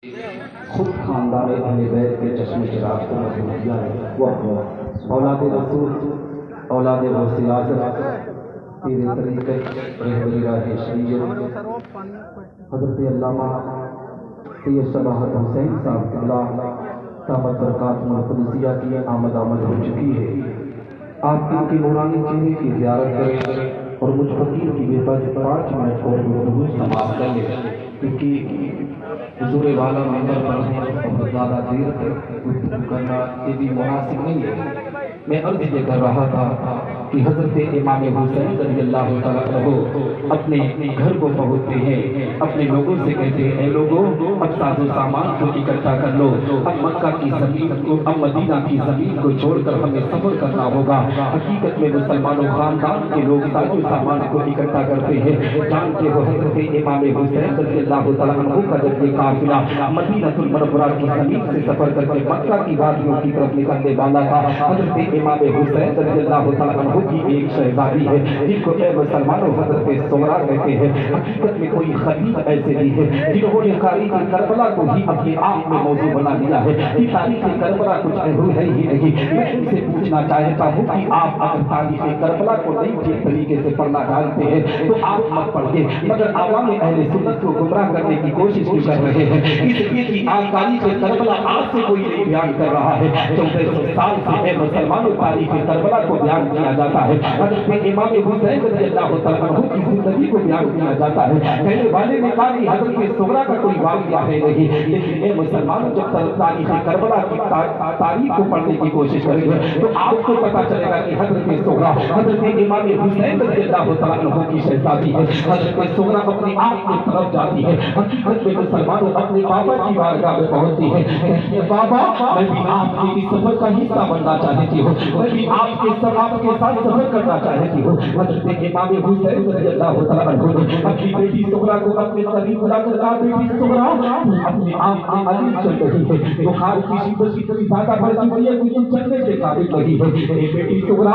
خود خاندان اہل بیت کے چشم چراغ کو نصیب کیا ہے وہ اولاد رسول اولاد غوث اعظم تیرے طریقے رہبری راہ شریعت حضرت علامہ سید صلاحت حسین صاحب اللہ دامت برکات القدسیہ کی آمد ہو چکی ہے۔ آپ ان کی نورانی چہرے کی زیارت کریں اور مجھ فقیر کی بے بس 5 منٹ اور گفتگو سماعت کر لیں، کیونکہ حضور والا منبر پر بہت زیادہ دیر تک گفتگو کرنا یہ بھی مناسب نہیں ہے۔ میں عرض یہ کر رہا تھا کہ حضرت امام حسین رضی اللہ تعالیٰ عنہ اپنے گھر کو پہنچتے ہیں، اپنے لوگوں سے کہتے ہیں اے لوگوں اب ساز و سامان کو اکٹھا کر لو، اب مکہ کی زمین کو اب مدینہ کی زمین کو چھوڑ کر ہمیں سفر کرنا ہوگا۔ حقیقت میں مسلمانوں خاندان کے لوگ ساز و سامان کو اکٹھا کرتے ہیں، جانتے ہو حضرت امام حسین رضی اللہ تعالیٰ عنہ کا جب یہ قافلہ مدینہ المنورہ کی زمین سے سفر کر کے مکہ کی وادیوں کی طرف نکلنے والا تھا، حضرت امام حسین رضی اللہ تعالیٰ عنہ کی ایک شہزادی ہے جن کو اے مسلمانوں حضرت سغرا کہتے ہیں۔ حقیقت میں کوئی خلیل ایسے بھی ہے جنہوں نے تاریخ کربلا کو ہی اپنے آپ میں موضوع بنا لیا ہے کہ تاریخ کربلا کچھ اہم ہے ہی نہیں۔ میں ان سے پوچھنا چاہتا ہوں کہ آپ اگر تاریخ کربلا کو نہیں ٹھیک طریقے سے پڑھنا جانتے ہیں تو آپ مت پڑھیں، مگر عوام اہل سنت کو گمراہ کرنے کی کوشش بھی کر رہے ہیں، اس لیے کہ تاریخ کربلا آج سے کوئی نہیں بیان کر رہا ہے۔ 1400 سال سے اے مسلمانوں تاریخ کربلا کو بیان کیا جاتا ہے، حضرت امام حسین رضی اللہ تعالیٰ عنہ کی زندگی کو بیان کیا جاتا ہے۔ کہنے والے نے کہا کہ حضرت سغرا کا کوئی واقعہ ہے نہیں، لیکن اے مسلمانوں جب تاریخ کربلا کی تاریخ کو پڑھنے کی کوشش کریں گے تو آپ کو پتا چلے گا کہ حضرت سغرا حضرت امام حسین رضی اللہ تعالیٰ عنہ کی شہزادی ہے۔ حضرت سغرا اپنے آپ کی طرف جاتی ہے، حقیقت میں مسلمانوں اپنے بابا کی بارگاہ میں پہنچتی ہے، کہتی ہے بابا میں بھی آپ کے سفر کا حصہ بننا چاہتی ہوں، میں بھی آپ کے ساتھ سفر کرنا چاہتی ہوں۔ حضرت امام حسین رضی اللہ تعالیٰ عنہ نے اپنی بیٹی سغرا کو اپنے قریب بلا کر کہا بیٹی سغرا اپنے آپ میں علی چل رہی ہے، بخار کی شدت اتنی زیادہ بڑھ چکی ہے کہ تم چلنے کے قابل نہیں ہے۔ اے بیٹی سغرا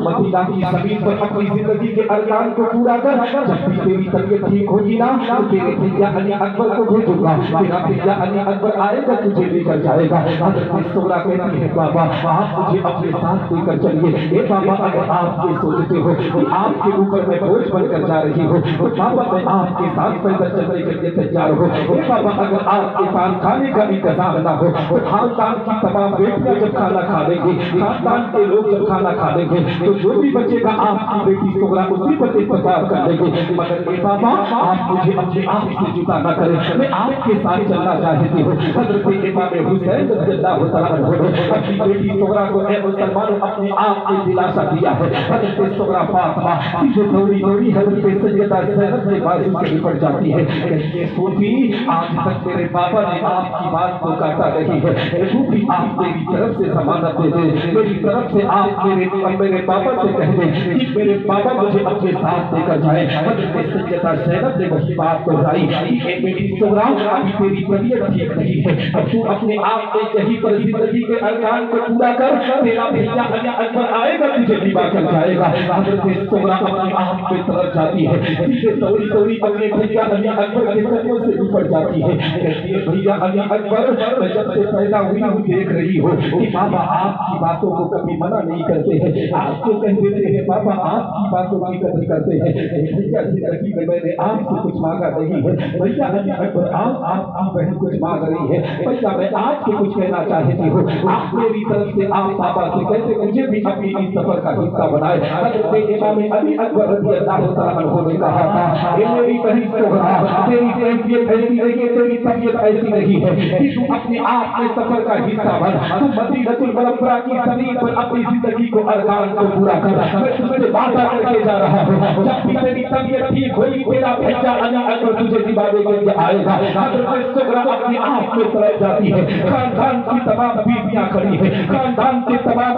مدینہ کی زمین پر اپنی زندگی کے ارکان کو پورا کر، جب بھی تیری طبیعت ٹھیک ہوگی نا تو تیرے بھیا علی اکبر کو بھیجوں گا، تیرا بھیا علی اکبر آئے گا تجھے لے کر جائے گا۔ حضرت سغرا کہتی ہے بابا آپ مجھے اپنے ساتھ لے کر چلیے۔ اے بابا اگر آپ یہ سوچتے ہو کہ آپ کے اوپر میں بوجھ بن کر جا رہی ہو تو بابا میں آپ کے ساتھ پیدل چلنے کے لیے تیار ہوں۔ اے بابا اگر آپ کے پاس کھانے کا انتظام نہ ہو تو خاندان کی تمام بیٹیاں جب کھانا کھا لیں گے، خاندان کے لوگ جب کھانا کھا لیں گے تو جو بھی بچے گا آپ کی بیٹی سغرا اسی پر انتظار کر لیں گے، مگر اے بابا آپ مجھے اپنے آپ سے جدا نہ کریں، میں آپ کے ساتھ چلنا چاہتی ہوں۔ حضرت امام حسین رضی اللہ تعالیٰ عنہ نے اپنی بیٹی سغرا کو اے مسلمانوں اپنے آپ کے دلاسا دیا ہے۔ حضرت سغرا فاطمہ سیدھے دوڑی حضرت سیدہ زینب کے بازو سے لپٹ جاتی ہے، کہتی ہے پھوپھی آج تک میرے بابا نے آپ کی بات کو کاٹا نہیں ہے، پھوپھی آپ میری طرف سے ضمانت دے دیں، میری طرف سے آپ میرے بابا سے کہہ دیں کہ میرے بابا مجھے اپنے ساتھ لے کر جائیں۔ حضرت سیدہ زینب نے وہی بات دہرائی کہ اے بیٹی سغرا ابھی تیری طبیعت ٹھیک نہیں ہے، اب تو اپنے آپ میں کہیں پر زندگی کے ارکان کو پورا کر، تیرا بھیا علی اکبر آئے گا تجھے لبا کر جائے گا۔ حضرت سغرا اپنے آپ کی طرف جاتی ہے، سیدھے دوڑی اپنے بھیا علی اکبر کے قدموں سے لپٹ جاتی ہے، کہتی ہے بھیا علی اکبر میں جب سے پیدا ہوئی ہوں دیکھ رہی ہوں کہ بابا آپ کی باتوں کو کبھی منع نہیں کرتے ہیں، آپ کو کہہ دیتے ہیں بابا آپ کی باتوں کی قدر کرتے ہیں۔ بھیا زندگی میں میں نے آپ سے کچھ مانگا نہیں ہے، بھیا علی اکبر آپ کی بہن کچھ مانگ رہی ہے، بھیا میں آپ سے کچھ کہنا چاہتی ہوں، آپ میری طرف سے آپ بابا سے کہتے مجھے بھی اپنی اس سفر کا حصہ بنائے۔ حضرت امام علی اکبر رضی اللہ تعالیٰ عنہ نے کہا تھا اے میری بہن سغرا تیری کیفیت ایسی نہیں ہے، تیری طبیعت ایسی نہیں ہے کہ تو اپنے آپ کے سفر کا حصہ بن، تو مدینہ المنورہ کی زمین پر اپنی زندگی کو ارکان کو پورا کر۔ میں تجھ سے وعدہ کر کے جا رہا ہوں جب بھی تیری طبیعت ٹھیک ہوگی تیرا بھیا علی اکبر تجھے نبھانے کے لیے آئے گا۔ حضرت سغرا اپنے آپ میں طرف جاتی ہے، خاندان کی تمام بیویاں کھڑی ہیں، خاندان کے تمام